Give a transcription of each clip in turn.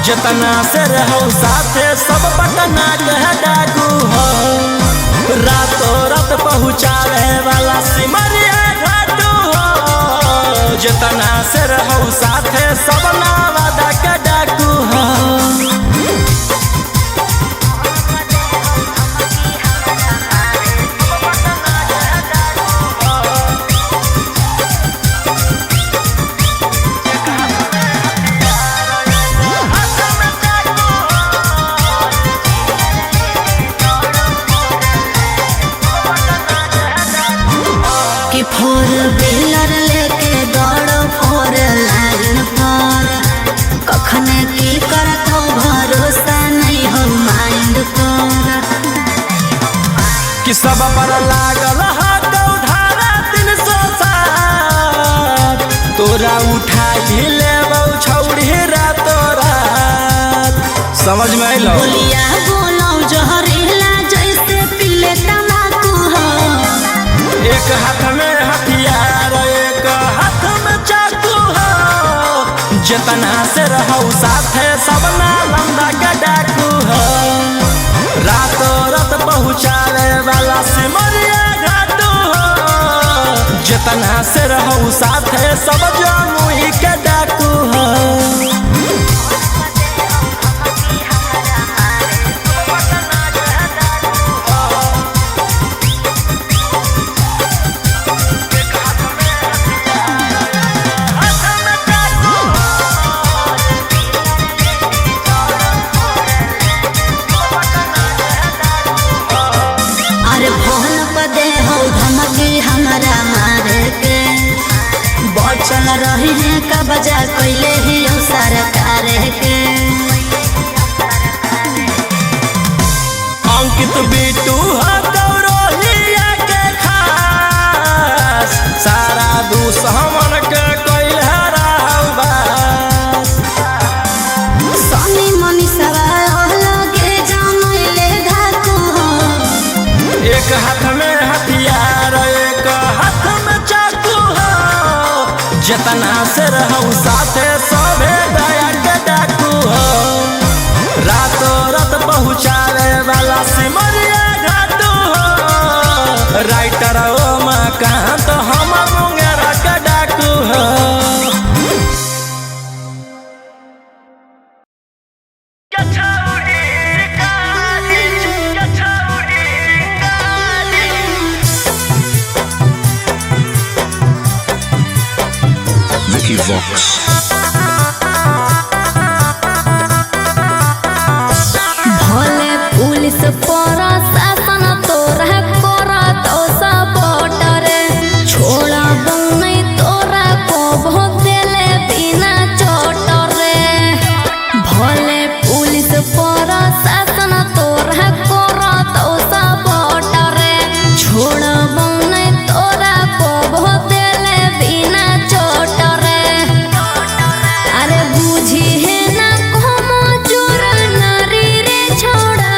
जितना से रहो साथे सब पटना के डाकू हो, रातों रात पहुँचावे वाला सिमरिया घाटू हो। जितना से रहो साथे सब नवादा के डाकू हो। फोर व्हीलर लेके दौड़ो फोर लाइन पर, कखने की करत हो भरोसा नहीं हो माइंड पर। कि सब पर लागल धारा 307, तोरा उठा ही लेबौ छौड़ी रातो रात। समझ में आइलो? बोलिया बोलो जहरीला जैसे पीले तम्बाकू हो। एक हाथ में हथियार एक हाथ में चाकू हो। जितना से रहो साथे सब नालंदा के डाकू हो, रातों रात पहुँचावे वाला सिमरिया घाटू हो। जितना से रहो साथे सब जमुई के डाकू हो। हमारा मारे के बचल रही है का बजा कैले ही सरकार के। अंकित बिटू गौरवलिया के खास, सारा दुश्मन के कैल बस। सनी मनी सवाल के जमैले धाकू हो। एक हाथ में हथियार एक हाथ में चाकू हो। जितना से रहो साथे सबे दया के डाकू हो, रातों रात पहुँचावे वाला सिमरिया घाटू हो। राइटर ओमाकांत हम मुंगेरा के डाकू हो। Vox भले पुलिस प्रशासन तोरा करत सपोर्ट रे, छोड़ा नहीं तोरा को भोग देले बिना चोट रे। भले पुलिस प्रशासन तोरा करत सपोर्ट रे, छोड़ा नहीं तोरा को भोग देले बिना चोट रे। अरे बुझी है ना कोमो जोर नारी रे छोड़ा।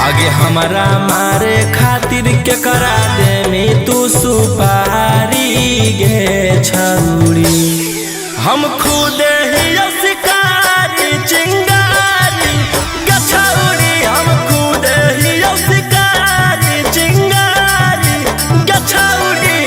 आगे हमारा मारे खातिर के करा दे में तू सुपारी गे छौड़ी। हम खुद ही शिकारी चिंगारी गे छौड़ी। हम खुद ही शिकारी चिंगारी गे छौड़ी।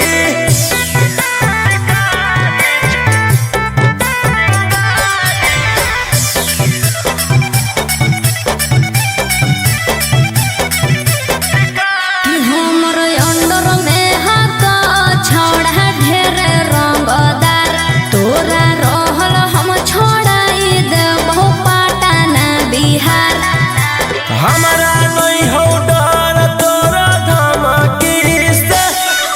हमर अंडर में हक छोड़ा ढेर रंगदार, तोरा रहल हम छोड़ाई देबो पटना बिहार। हमारा नहीं हो डर तोरा धमकी से,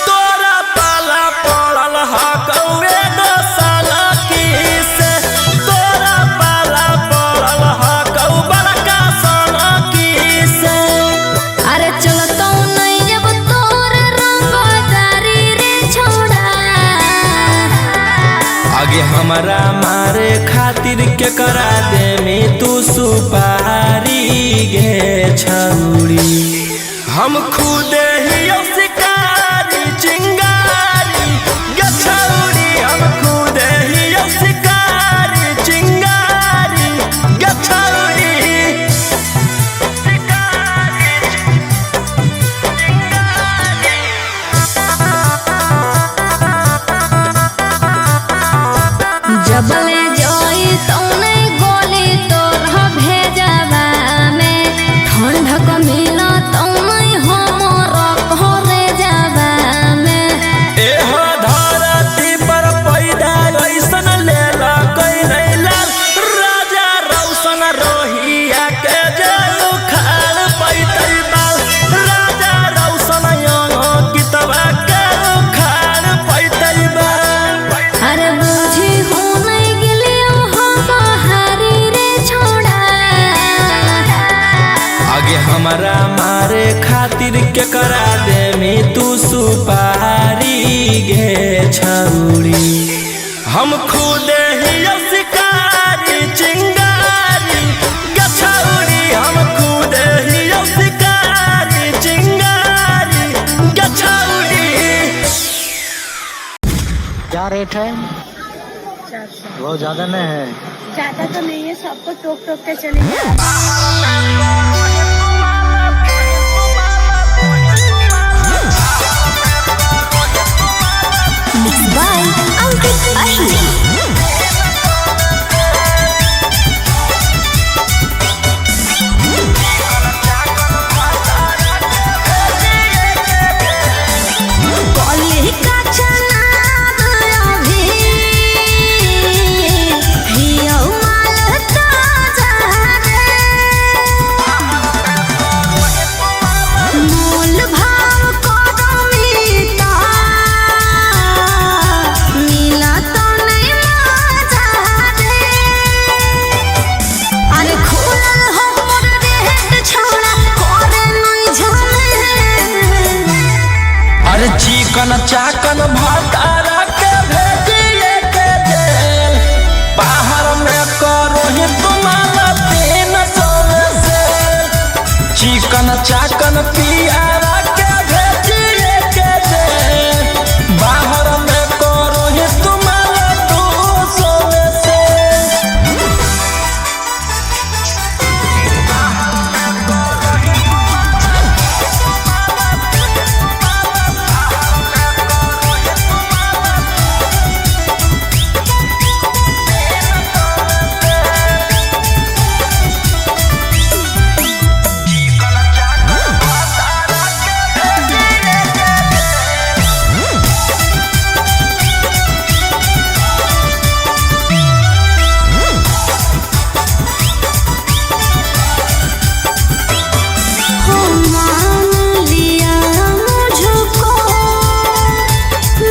तोरा पाला पड़ल हकौए दोसाला की से। तोरा पाला पड़ल हकौ बड़का साला की से। अरे चलतो नहीं अब तोर रंगदारी रे छोड़ा। आगे हमारा मारे खातिर के करा दे में तू सुपारी गे छौड़ी। हम खुद ही शिकारी चिंगारी गे छौड़ी। हम खुद ही शिकारी चिंगारी। जोई तौने गोली तोर भेजबा में ठंडक मिला तौने हमर घरे जाबा में एहो धरती पर पैदा ऐसन लेला कैले लाल राजा रौशन रोहिया के जे उखाड़ पैतै बाल राजा रौशन कितवा के उखाड़ पैतै बाल अरे बुझी हो नहीं गेलियो हम हारी रे छोड़ा आगे हमारा मारे खातिर के करा दे में तू सुपारी गे छौरी हम खुद ही शिकारी चिंगारी गछौरी हम खुद ही शिकारी चिंगारी गछौरी। क्या रेट है? 400। बहुत ज्यादा नहीं है। ज्यादा तो नहीं है, सबको टोक टोक के चलेंगे। Mix by Ankit Ahir college का चनाब अभी हियो माल ताजा रे मोल भाव करमीता मिला तो नहीं मजा रे अरे खुलल हो मोर रेट छोड़ा करे नहीं झमेला अरे चिकन चाकन भटारा के भेजिए के जेल बाहर में करो ही तुम्हारा 300 से चिकन चाकन पियारा के भेजिए के जेल बाहर में करो ही तुम्हारा 200 से हो मान लिया मुझको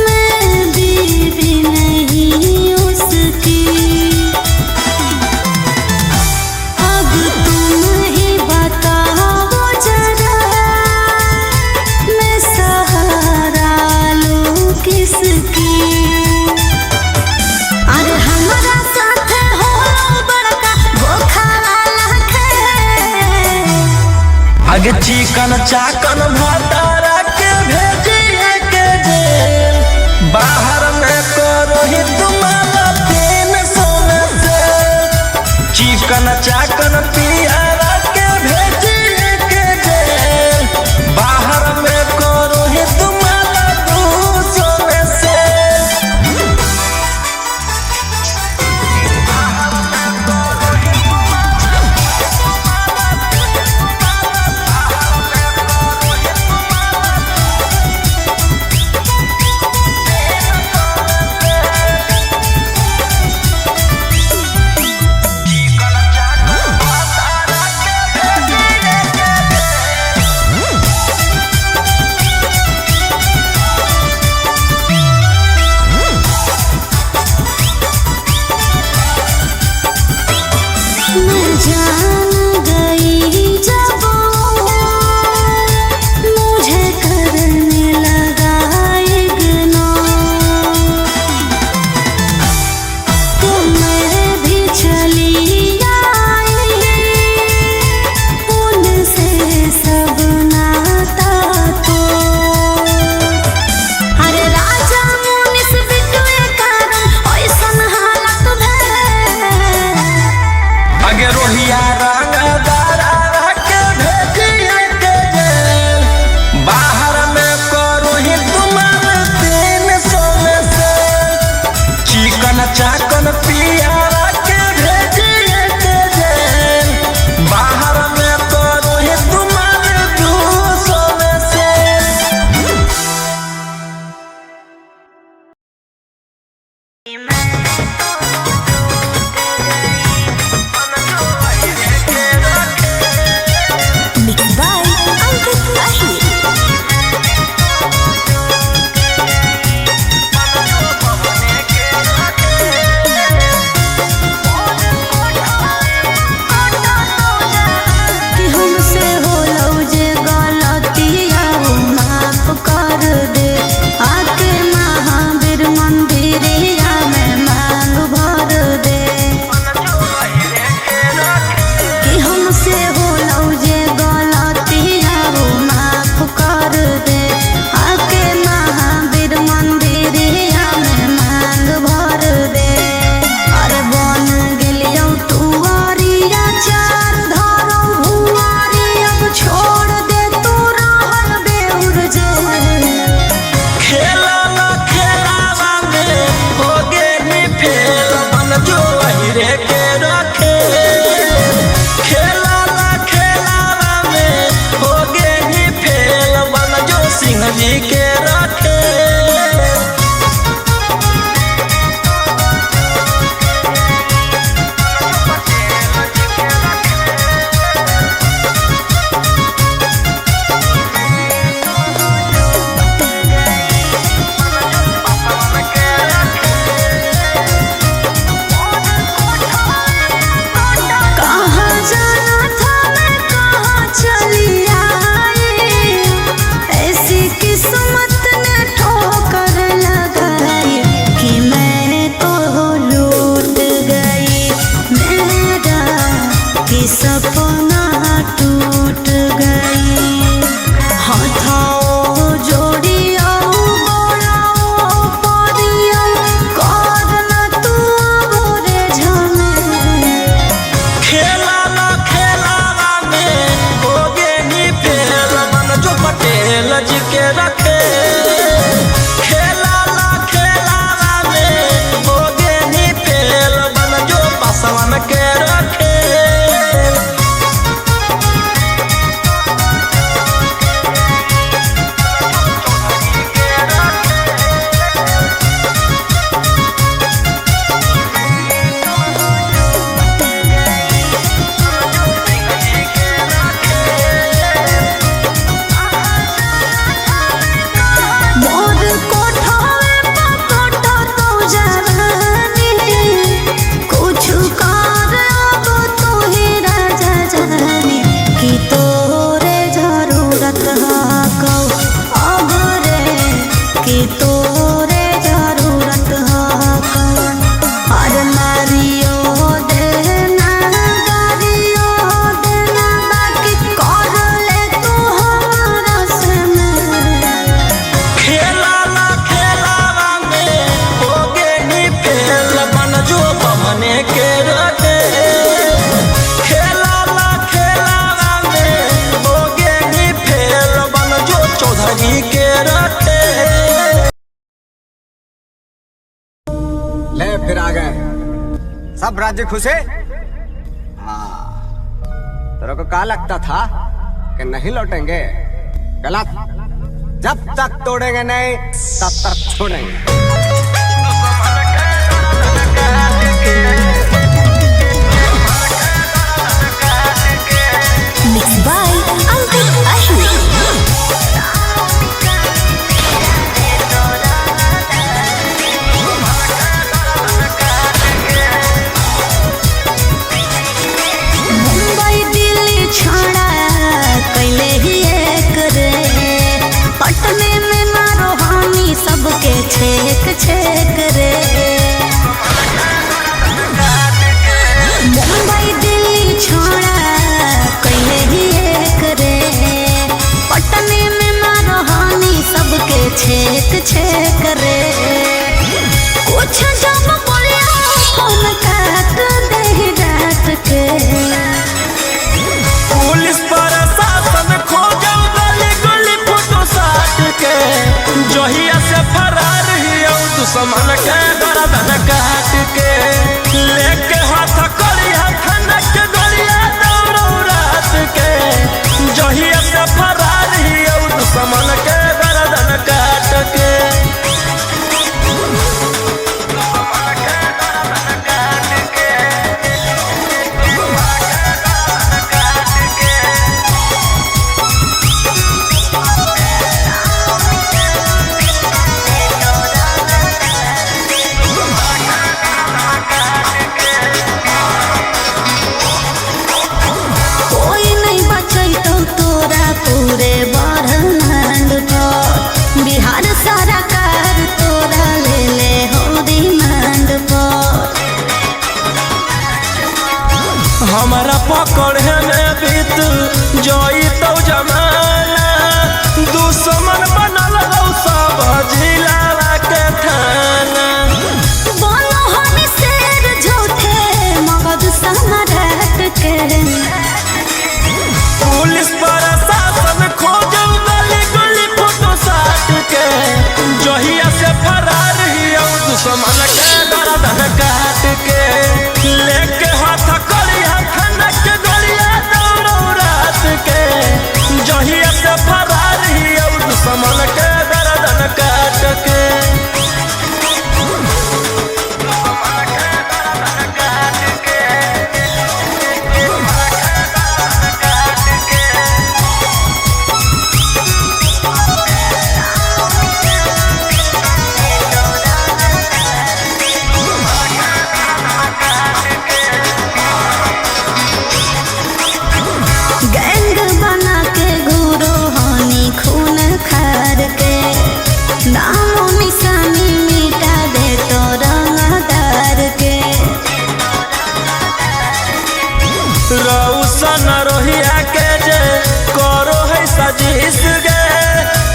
मैं बीवी नहीं उसकी अब तुम ही बताओ जरा मैं सहारा लूं किसकी अरे हमारा साथ हो बड़का धोखा वाला खेल आगे चिकन चाकन भटारा के भेजिए के जेल बाहर में करो ही तुम्हारा 300 से चिकन चाकन पियारा के भेजिए के जेल बाहर में करो ही तुम्हारा 200 से सपना टूट गई। हाथों जोड़िया बोलाओ परिया करना तू बोरे झमे। खेला ना खेलावा में होगे नी फेल मन जो पटेल जी के रखे। खेला ना खेलावा में होगे नी फेल मन जो बसवन के रखे। मोर कोठावे पकोटा तो जवानी कुछ कर अब तू ही राजा जानी कि तोरे जरूरत है कौ अब रे कि तोरे जरूरत है कौ। हर नारियो देना गारियो देना बाकी कर ले तू हमारा से में। खेला ना खेलावा में होगे नी फेल मन जो बमने के रखे। खेला ना खेलावा में होगे नी फेल मन जो चौधरी के रखे। ले फिर आ गए सब राज्य खुशे। हाँ, तेरे को क्या लगता था कि नहीं लौटेंगे? गलत। जब तक तोड़ेंगे नहीं तब तक छोड़ेंगे। Mixed by Ankit Ahmed. Mumbai Delhi छोड़ा कैले ही एक रे। पटने में मारो हामी सबके छेक छेक रे। मुंबई दिल्ली छोड़ा कैले ही एक रे। पटने में मारो हामी सबके छेक छेक रे। कुछ जब बोलिया फोन काट दे रात के। पुलिस प्रशासन खोजो गली गली फोटो साट के। जहिया से फरार हियो दुश्मन के गर्दन काट के। लेके हाथ कड़िया खनक के गलिया दौड़ो रात के। जहिया से फरार हियो दुश्मन के गर्दन काट के। कोई नहीं बचई तो तोरा पूरे ब्रह्मांड पर। बिहार सरकार तोरा ले ले हो डिमांड पर। हमारा पकड़े में बीत जोई तो जमाना। दुश्मन बनल रहो सब जिला के थाना। बोलो हम शेर झूठे मगध सम्राट के। पुलिस प्रशासन खोजो गली गली फोटो साट के। जहिया से फरार हियो दुश्मन के गर्दन काट के। लेके हाथ कड़िया खनक के गलिया दौड़ो रात के। जहिया से फरार हियो दुश्मन के गर्दन काट के। ऐसन रोहिया के जे करो है सजीस गे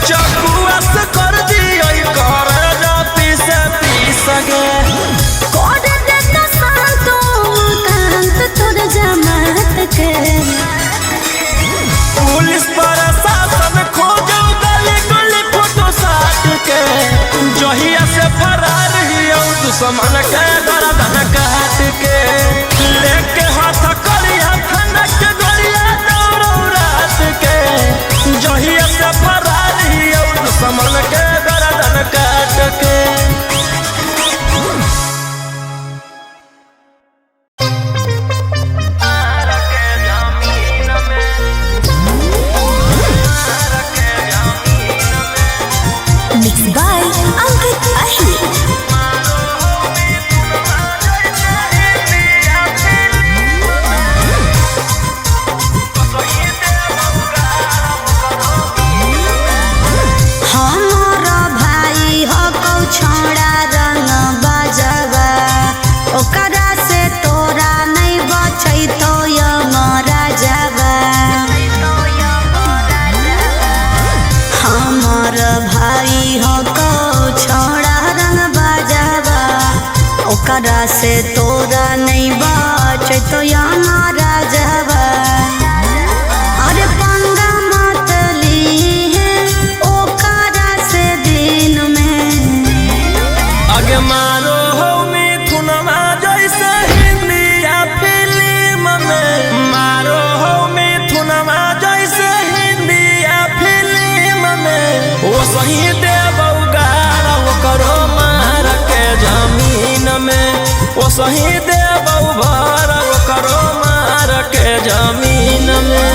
चकुआ से कर दियो कर जा पीस गे कोड देता सांतो कांत तोर जमात के पुलिस प्रशासन खोजो गली गली फोटो साट के जहिया से फरार हियो दुश्मन के गर्दन काट के लेके हाथ करिया फनक गोलिया दौड़ो रात के जहिया से फरार हियो दुश्मन के गर्दन काट के Mixed by Ankit Ahir. हमारा भाई हो कौ छोड़ा रंग बजवा ओकरा से तोरा नहीं बचै तो यमरा जवा हमार भाई हो कौ छोड़ा रंग बजवा ओकरा से तोरा नहीं बचै तो यमरा जवा अरे पंगा मत ली ओकरा से दिन में आगे मारो हो मिथुनमा जैसे हिंदिया फिल्म में मारो हो मिथुनमा जैसे हिंदिया फिल्म में वो सही देवौ गारा वो करो मार के जमीन में वो सही देवौ भर वो करो मार के जमीन में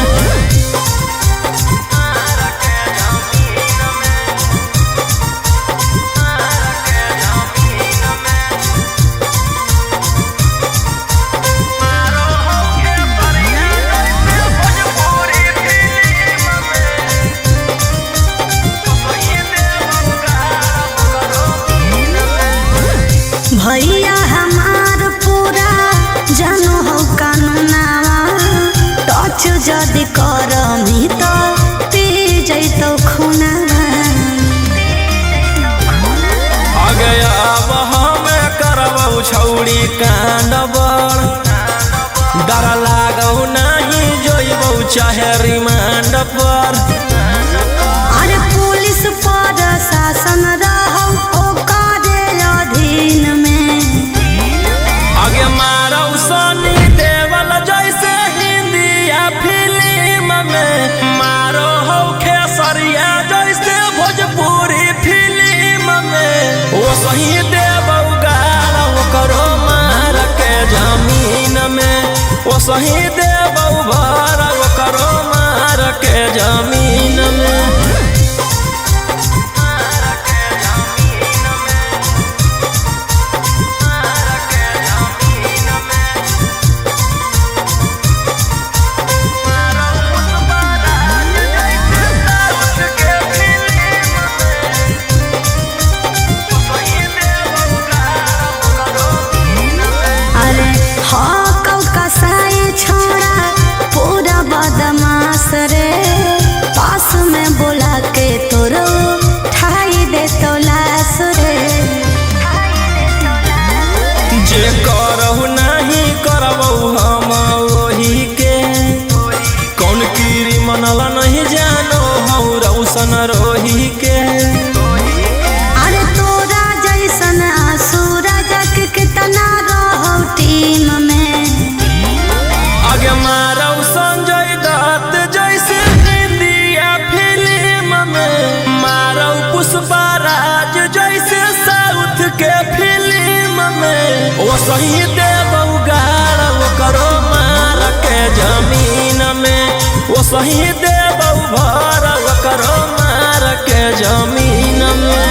भैया हमार पूरा जानो हो कानूनावा टच जदि करमी तो पी जैतो खुनावा आगे अब हमें करबौ छौड़ी कांड बड़ डर लागौ नहीं जोइबौ चाहे रिमांड पर अरे पुलिस प्रशासन रहौ ओकरे अधीन में आगे मारौ सनी देवल जैसे हिंदिया फिल्म में मारो हो खेसरिया जैसे भोजपुरी फिल्म में वो सही देवौ गारा वो करो मार के जमीन में वो सही देवौ भर वो करो मार के जमीन में अरे हाँ कौ कसाई छोड़ा पूरा बदमाश रे पास में बोला के तोरो ठाई दे तो लाश रे जे करहु नहीं करबौ हम वही के कौन कीरी मनला नहीं जानो हौ रौशन रोही के अरे तोरा जैसन सूरज के कितना रहो टीम में आगे मारौ संजय दत्त जैसे हिंदिया फिल्म में मारौ पुष्पा राज जैसे साउथ के फिल्म में वो सही देवौ गारा वो करो मार के जमीन में वो सही देवौ भर वो करो मार के जमीन में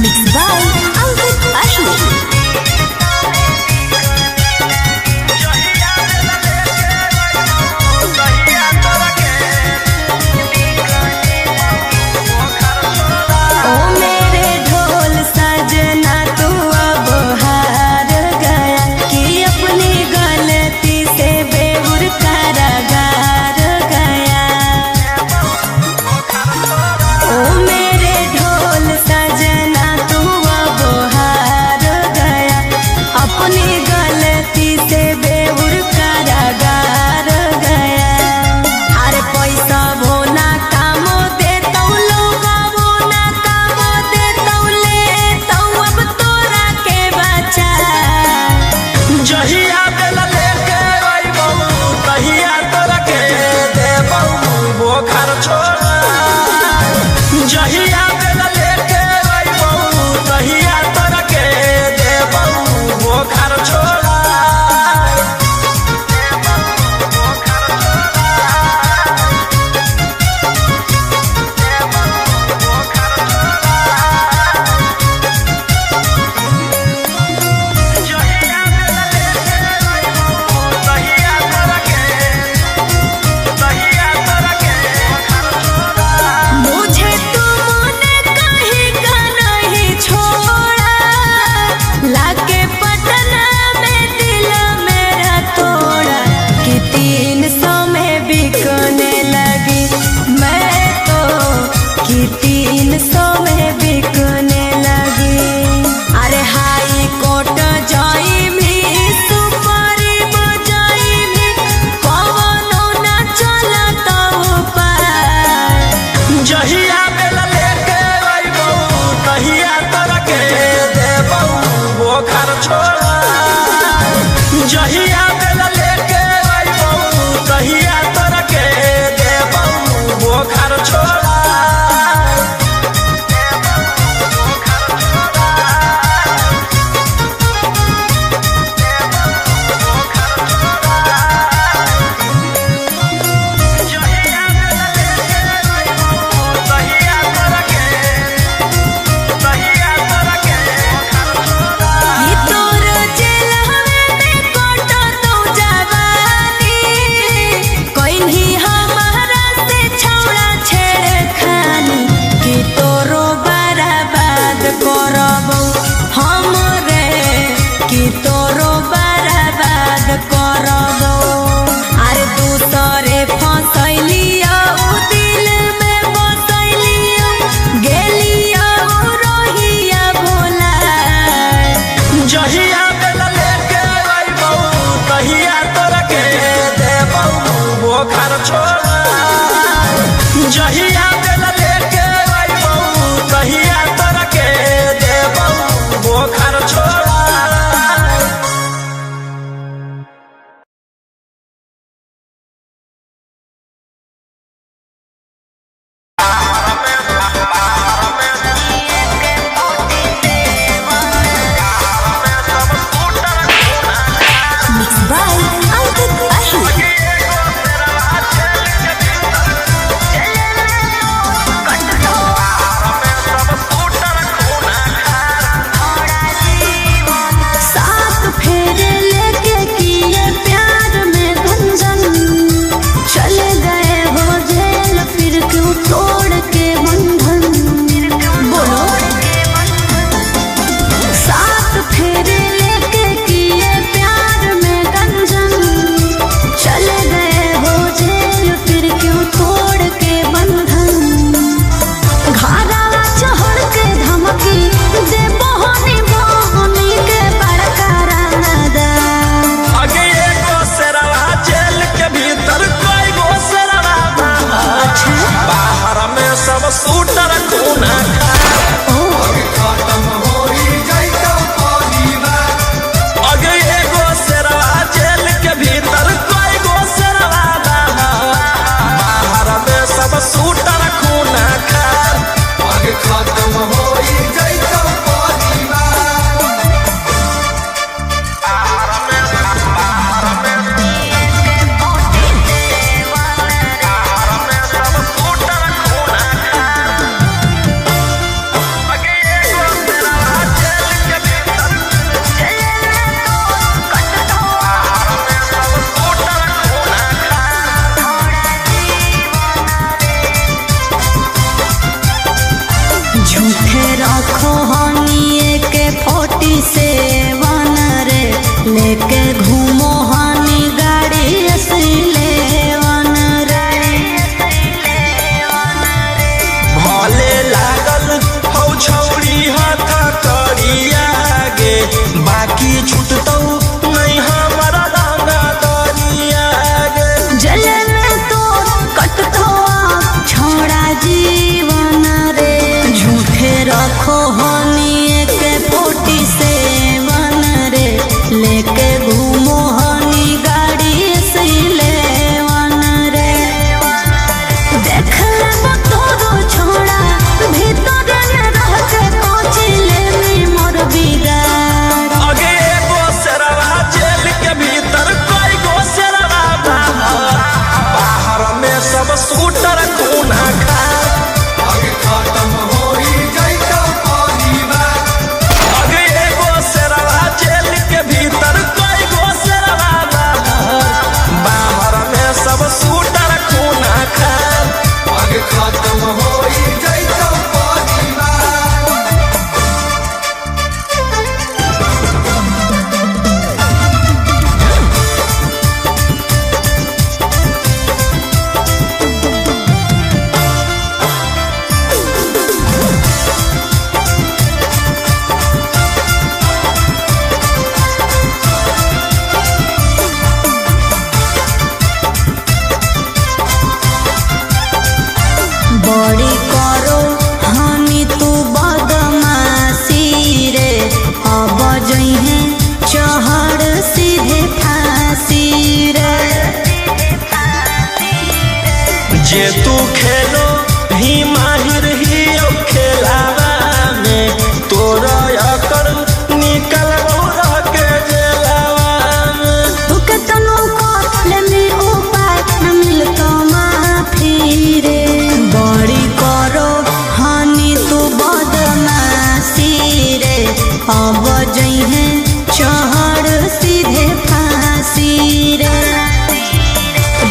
Mixed by Ankit Ahir. Sweater खूना खा आगे खत्म होई जाइतो परिवार अगे एगो शेरवा जेल के भीतर कई गो शेरवा बाहर में सब सूटर खूना खा आगे खत्म होई जाइतो परिवार बड़ी करो हानि तू बदमाशी रे अब जइहे चहड़ सीधे फांसी रे जे तू खेलो ही माहिर ही अब खेलावा में तोरा अकर निकल रह के जेलावा में तू के तनो ले में उपाय न मिलतो माफी रे बड़ी करो हानि तू बदमाशी रे अब जइहे चहड़ सीधे फांसी रे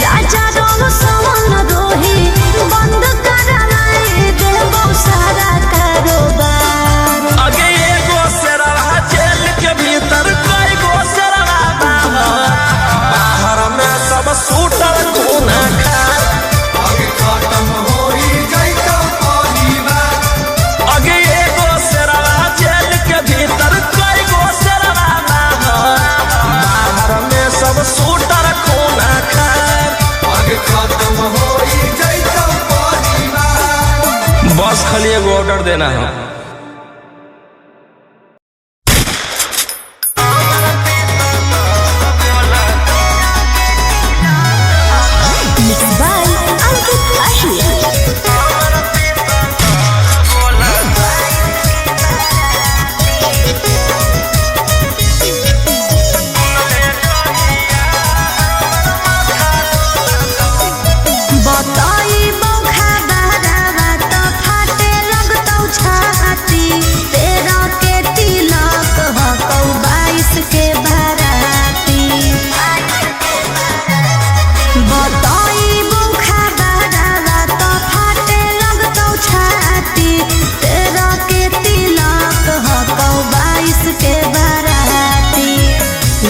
राजा रोम सवन रोही बंद कराए देबो सारा कारोबार अगे एगो शेरवा जेल के भीतर कई गो शेरवा बाहर में सब सूटर खूना खा आगे खत्म होई जाइतो परिवार अगे एगो शेरवा जेल के भीतर कई गो शेरवा बाहर में सब सूटर खूना खा आगे खत्म होई जाइतो परिवार बस खाली एगो ऑर्डर देना है Mixed by Ankit Ahir. बताई बौखा बहरावा तो फाटे लगतौ छाती तेरा के तिलक हकौ 22 के बाराती बताई बौखा बहरावा तो फाटे लगतौ छाती तेरा के तिलक हकौ 22 के बाराती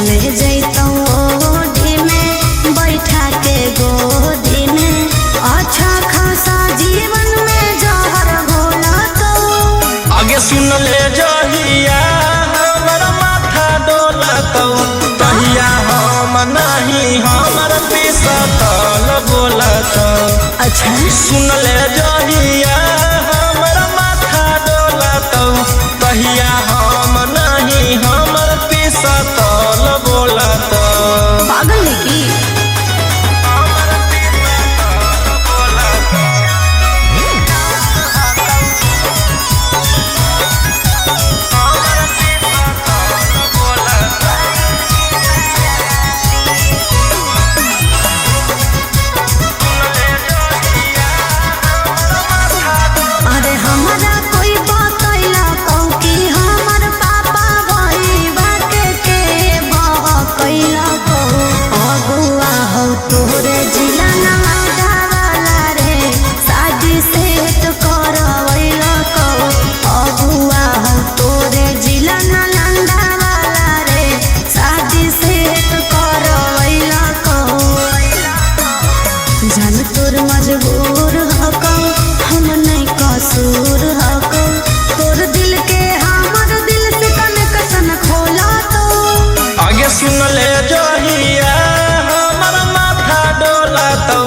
ले जैतौ ओढ़ी में बैठा के गोदी में अच्छा खासा जीवन में जहर घोला तो आगे सुन ले जहिया हमर माथा डोलतौ तहिया हम नहीं हमर पिसतल बोलतौ अच्छा सुन ले जहिया हमर माथा डोलतौ तहिया हम नहीं हमर पिसतल बोलतौ पागल है की अरे हमारा कोई बतैला कौ कि हमर पापा भईवा के बकैला कौ अगुआ हो तोरे जिला नवादा वाला रे शादी सेट करवैला कौ अगुआ हो तोरे जिला नालंदा वाला रे शादी सेट करवैला कौ जान तोर मजबूर हकौ हम नहीं कसूर हकौ तोर दिल के हमर दिल से कनेक्शन खोला तो आगे सुन ले जहिया हमर माथा डोलतौ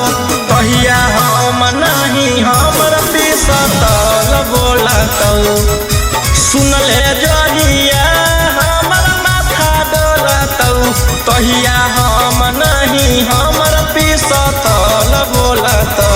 तहिया हम नहीं हमर पिसतल बोलतौ सुन ले जहिया हमर माथा डोलतौ तहिया हम नहीं हमर पिसतल बोलतौ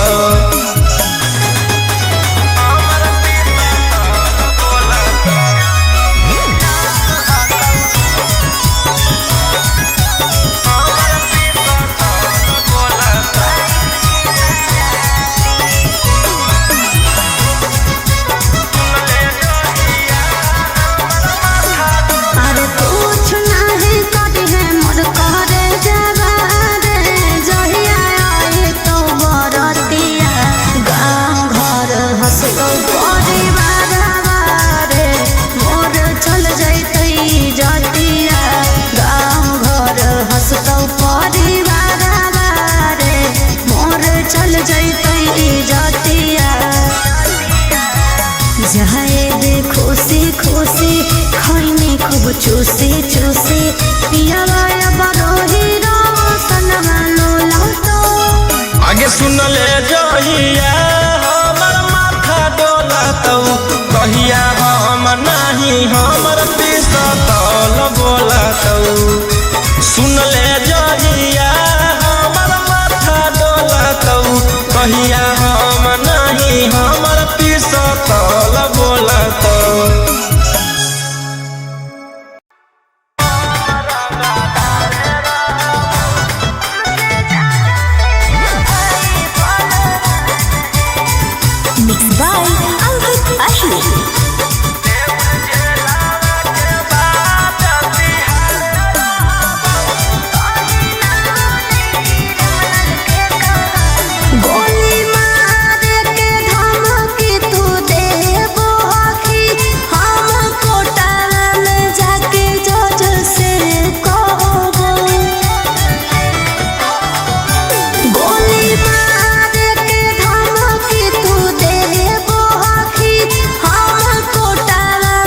जहिया हमर माथा डोलतौ कहिया हम नहीं हमर पिसतल बोलतौ सुनले जहिया हमर माथा डोलतौ कहिया हम नहीं हमर पिसतल बोलतौ Mixed by Ankit Ahmed. गोली मार के धमकी तू देबो हकी हम कोटा में जाके जज से कहबो गोली मार के धमकी तू देबो हकी हम कोटा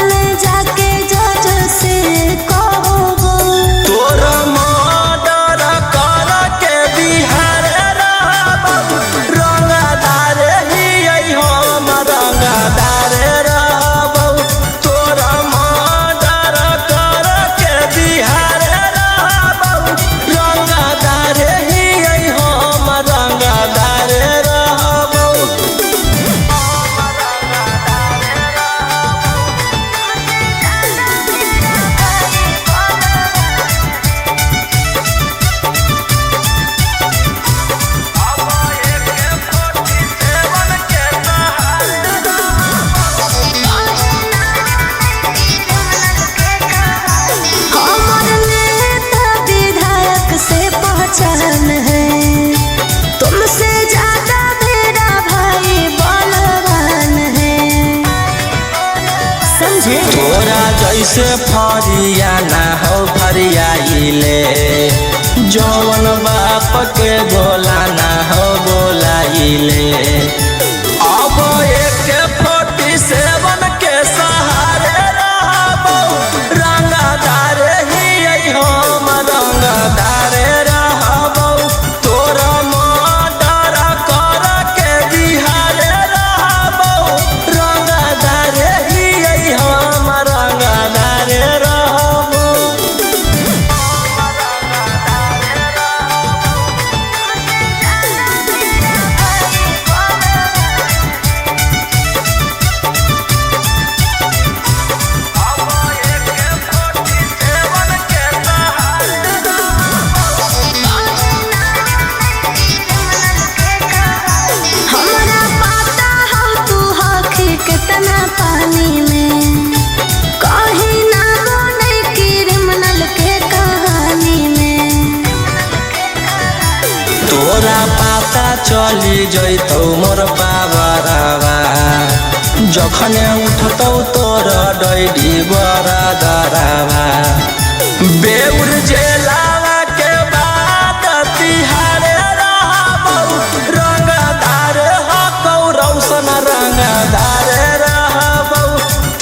में जाके जज से कहबो तोर मर्डर कर के बिहार रहबौ रंगदार हियै हम रंगदार रहबौ तोर मर्डर कर के बिहार रहबौ रंगदार हियै हम रंगदार रहबौ हमर नेता विधायक से पहचान है तुमसे ज्यादा मेरा भाई बलवान है समझे तोरा जैसे फरिया ना हो फरियाइले जौन बाप के बोला ना हो बोलाइले अब एक 47 के सहारे रहबौ रंगदार हियै हम रंगदार रहबौ तोरा मर्डर कर के बिहार रहबौ रंगदार हियै हम रंगदार रहबौ हमरा पता हो तू हकी कितना पानी में कहीं ना बने क्रिमिनल के कहानी में तोरा पता चली जैतौ मोर पावरवा जखने उठतौ तोर डैडी बरदरवा बेउर जेलावा के बाद तिहार रहबौ रंगदार हकौ रौशन रंगदार रहबौ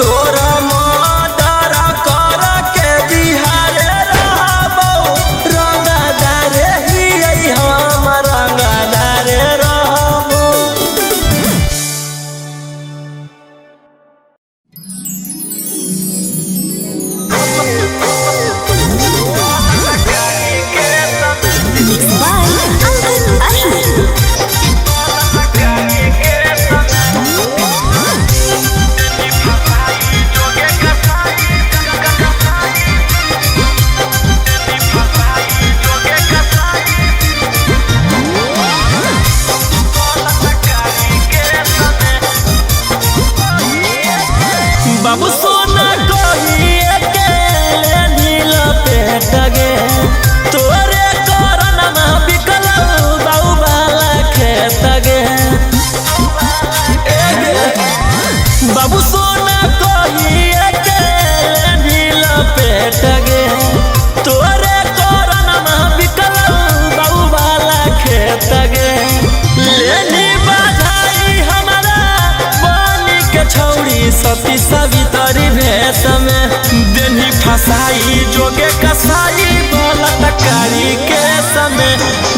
तोरा मर्डर कर के बिहार रहबौ रंगदार हियै हम रंगदार रहबौ Mixed by Ankit Ahmed. बाबू सोना कहिए के नील पेट गे तोरे करनमा बिकलौ बाऊ बाला खेत गे बाबू सोना कहिए के नील पेट गे तोरे करनमा बिकलौ बाऊ बाला खेत गे लेनी बधाई हमारा बनी के छौड़ी सती सवितरी भेष में देनी फसाई जोगे कसाई बोलत कारी के समय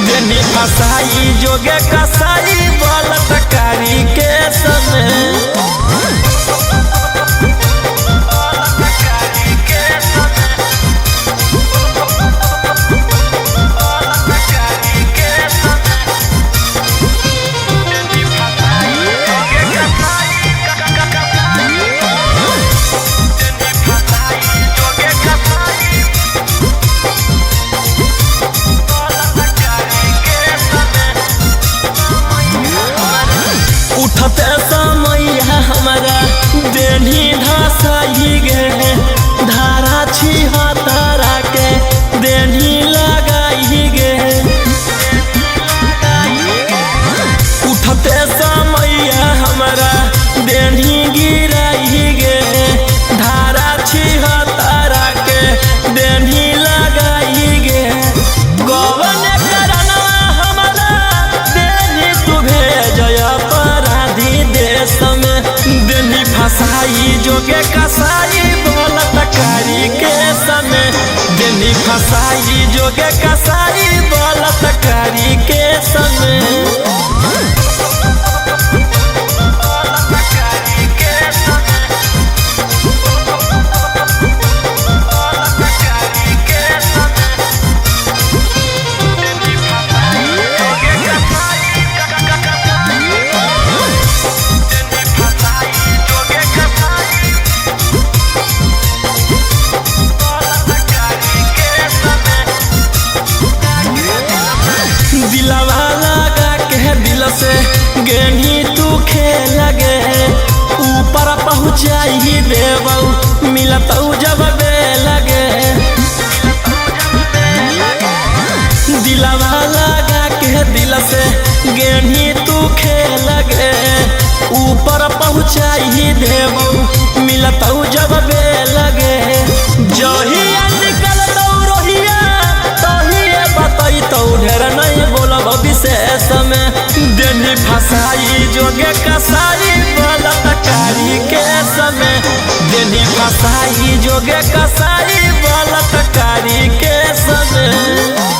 देनी फसाई जोगे कसाई बलात्कारी के समय उठते समय हमारा देनी धसाई गे धारा छिहत्तरा के देनी लगाई गे उठते समय हमारा देनी गिराई गे धारा छिहत्तरा के देनी लगाई गे गवन करना हमारा देनी तू भेजया देनी फसाई जोगे कसाई बलात्कारी के समय देनी फसाई जोगे कसाई बलात्कारी के समय से गेनी तू खेल गे ऊपर पहुँचाई देबऊ मिलतऊ जब बे लगे दिलवा लगा के दिल से गेनी तू खेल गे ऊपर पहुँचाई देबऊ मिलतऊ जब बे लगे जहिया निकल दौ रोहिया तहिए बतई तो ढेर नहीं बोलब विशेष में देनी फसाई जोगे कसाई बलात्कारी के समय देनी फसाई जोगे कसाई बलात्कारी के समय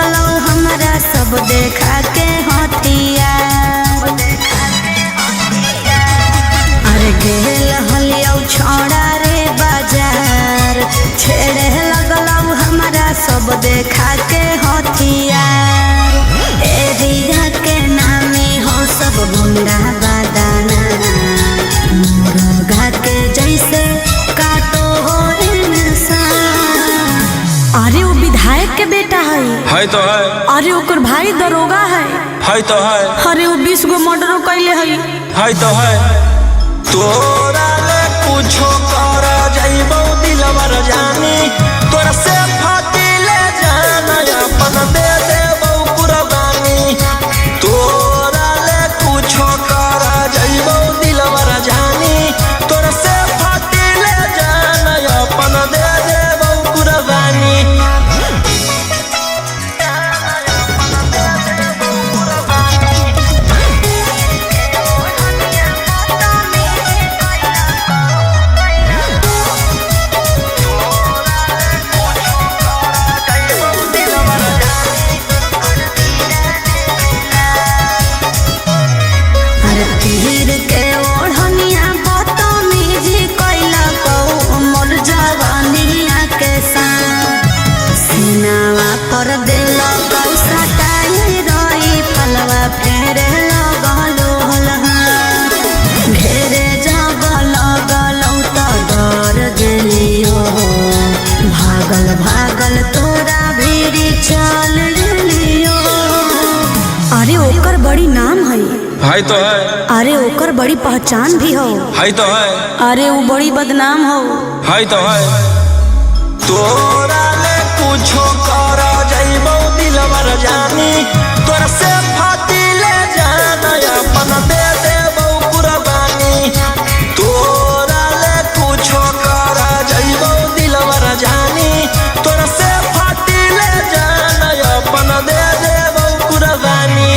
सब देखा के हथियार अरे गेल हलियौ छोड़ा रे बाजार छेड़े लगलौ हमारा सब देखा के हथियार एरिया के नामे हो सब गुंडा बादाना मुर्गा के जैसे काटो हो इंसान अरे वो विधायक के बेटा है तो है अरे ओकर भाई दरोगा है तो है अरे वो 20 गो मर्डर कैले है तो है तोरा ले कुछो कर जाइबो दिलवर जानी तोरा से फाटी ले जाना अपन दे देबो कुर्बानी तोरा ले कुछो कर जाइबो दिलवर जानी तोरा से फाटी ले जाना अपन दे देबो कुर्बानी भागल तोरा भीरी चल लियो अरे ओकर बड़ी नाम है तो है अरे ओकर बड़ी पहचान भी हो तो है अरे वो बड़ी बदनाम हो तो है तोरा ले कुछो कर जइबो दिलवर जानी तोरा से फाटी ले जाना अपन दे देबो कुर्बानी तोरा ले कुछो कर जइबो दिलवर जानी तोरा से फाटी ले जाना अपन दे देबो कुर्बानी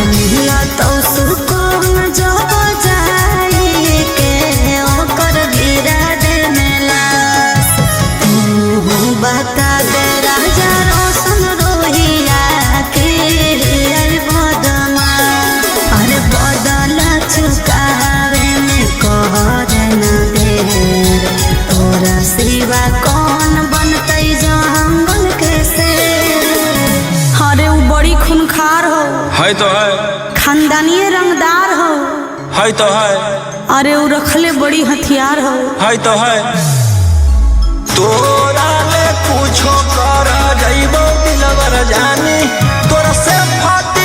मिला तो सुकून जो जाई के ओकर गिरा दे मेला तू बता दे राजा रोशन रोहिया के अरे बदमा अरे बदल चुकावे में कहर न दे तोरा सिवा कौन बनतै जंगल के से अरे उ बड़ी खूंखार हो है तो है खानदानी रंगदार हो है तो है अरे उ रखले बड़ी हथियार हो है तो है तोरा ले कुछो कर जइबो दिलवर जानी तोरा से फाट